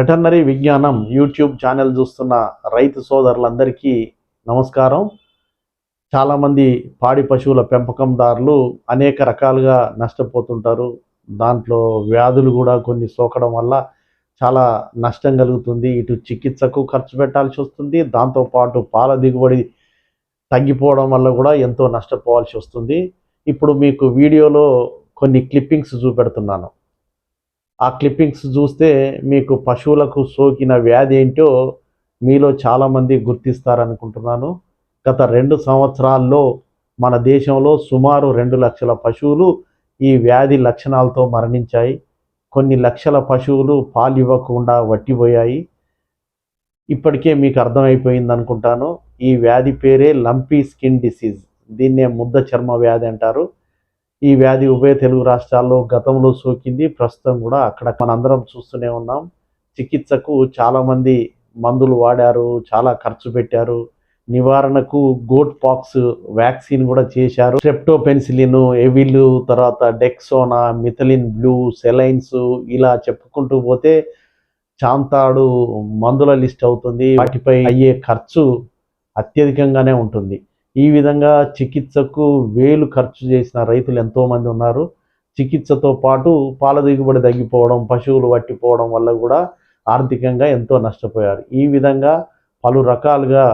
Veterinary విజ్ఞానం YouTube channel చూస్తున్న రైతు సోదరులందరికీ నమస్కారం. చాలామంది పాడి పశువుల పెంపకందారులు అనేక రకాలుగా నష్టపోతుంటారు. దాంట్లో వ్యాధులు కూడా కొన్ని సోకడం వల్ల చాలా నష్టం కలుగుతుంది. ఇటు చికిత్సకు ఖర్చు పెట్టాల్సి వస్తుంది, దాంతోపాటు పాల దిగుబడి తగ్గిపోవడం వల్ల కూడా ఎంతో నష్టపోవాల్సి వస్తుంది. ఇప్పుడు మీకు వీడియోలో కొన్ని క్లిప్పింగ్స్ చూపెడుతున్నాను. ఆ క్లిప్పింగ్స్ చూస్తే మీకు పశువులకు సోకిన వ్యాధి ఏంటో మీలో చాలామంది గుర్తిస్తారనుకుంటున్నాను. గత 2 సంవత్సరాల్లో మన దేశంలో సుమారు 2 లక్షల పశువులు ఈ వ్యాధి లక్షణాలతో మరణించాయి. కొన్ని లక్షల పశువులు పాలు ఇవ్వకుండా వట్టిపోయాయి. ఇప్పటికే మీకు అర్థమైపోయింది అనుకుంటాను. ఈ వ్యాధి పేరే లంపీ స్కిన్ డిసీజ్. దీన్నే ముద్ద చర్మ వ్యాధి అంటారు. ఈ వ్యాధి ఉభయ తెలుగు రాష్ట్రాల్లో గతంలో సోకింది, ప్రస్తుతం కూడా అక్కడ మనందరం చూస్తూనే ఉన్నాం. చికిత్సకు చాలామంది మందులు వాడారు, చాలా ఖర్చు పెట్టారు. నివారణకు గోట్ పాక్స్ వ్యాక్సిన్ కూడా చేశారు. స్ట్రెప్టోపెన్సిలిన్, ఎవిల్, తర్వాత డెక్సోనా, మిథలిన్ బ్లూ, సెలైన్స్, ఇలా చెప్పుకుంటూ పోతే చాంతాడు మందుల లిస్ట్ అవుతుంది. వాటిపై అయ్యే ఖర్చు అత్యధికంగానే ఉంటుంది. ఈ విధంగా చికిత్సకు వేలు ఖర్చు చేసిన రైతులు ఎంతోమంది ఉన్నారు. చికిత్సతో పాటు పాల దిగుబడి తగ్గిపోవడం, పశువులు వట్టిపోవడం వల్ల కూడా ఆర్థికంగా ఎంతో నష్టపోయారు. ఈ విధంగా పలు రకాలుగా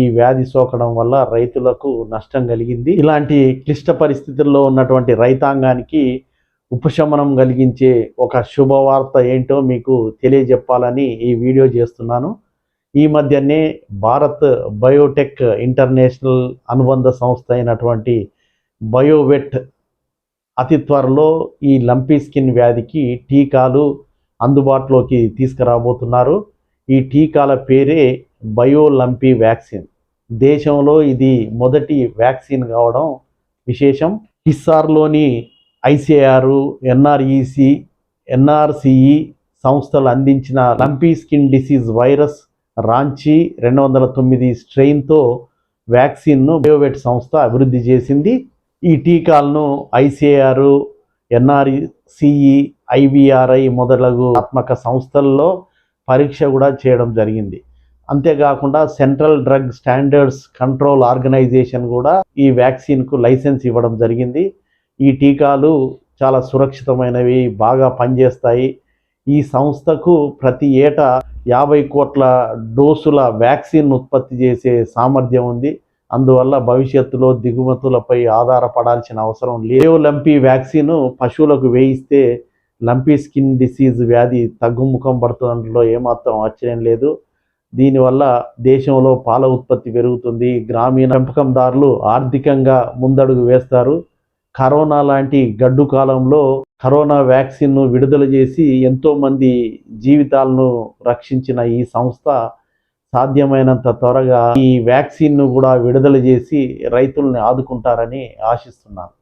ఈ వ్యాధి సోకడం వల్ల రైతులకు నష్టం కలిగింది. ఇలాంటి క్లిష్ట పరిస్థితుల్లో ఉన్నటువంటి రైతాంగానికి ఉపశమనం కలిగించే ఒక శుభవార్త ఏంటో మీకు తెలియజెప్పాలని ఈ వీడియో చేస్తున్నాను. ఈ మధ్యనే భారత్ బయోటెక్ ఇంటర్నేషనల్ అనుబంధ సంస్థ అయినటువంటి బయోవెట్ అతి త్వరలో ఈ లంపీ స్కిన్ వ్యాధికి టీకాలు అందుబాటులోకి తీసుకురాబోతున్నారు. ఈ టీకాల పేరే బయో లంపీ వ్యాక్సిన్. దేశంలో ఇది మొదటి వ్యాక్సిన్ కావడం విశేషం. హిస్సార్లోని ఐసిఆర్, ఎన్ఆర్సిఈ సంస్థలు అందించిన lumpy skin disease virus Ranchi 209 స్ట్రెయిన్తో వ్యాక్సిన్ను బయోవెట్ సంస్థ అభివృద్ధి చేసింది. ఈ టీకాలను ఐసిఆర్, ఎన్ఆర్సిఈ, ఐవిఆర్ఐ మొదలగు ఆత్మక సంస్థల్లో పరీక్ష కూడా చేయడం జరిగింది. అంతేకాకుండా central drug standards control organisation కూడా ఈ వ్యాక్సిన్కు లైసెన్స్ ఇవ్వడం జరిగింది. ఈ టీకాలు చాలా సురక్షితమైనవి, బాగా పనిచేస్తాయి. ఈ సంస్థకు ప్రతి ఏటా 50 కోట్ల డోసుల వ్యాక్సిన్ ఉత్పత్తి చేసే సామర్థ్యం ఉంది. అందువల్ల భవిష్యత్తులో దిగుమతులపై ఆధారపడాల్సిన అవసరం లేదు. లంపీ వ్యాక్సిన్ పశువులకు వేయిస్తే లంపీ స్కిన్ డిసీజ్ వ్యాధి తగ్గుముఖం పడుతుండలో ఏమాత్రం ఆశ్చర్యం లేదు. దీనివల్ల దేశంలో పాల ఉత్పత్తి పెరుగుతుంది, గ్రామీణ పెంపకందారులు ఆర్థికంగా ముందడుగు వేస్తారు. కరోనా లాంటి గడ్డు కాలంలో కరోనా వ్యాక్సిన్ను విడుదల చేసి ఎంతోమంది జీవితాలను రక్షించిన ఈ సంస్థ సాధ్యమైనంత త్వరగా ఈ వ్యాక్సిన్ను కూడా విడుదల చేసి రైతుల్ని ఆదుకుంటారని ఆశిస్తున్నాను.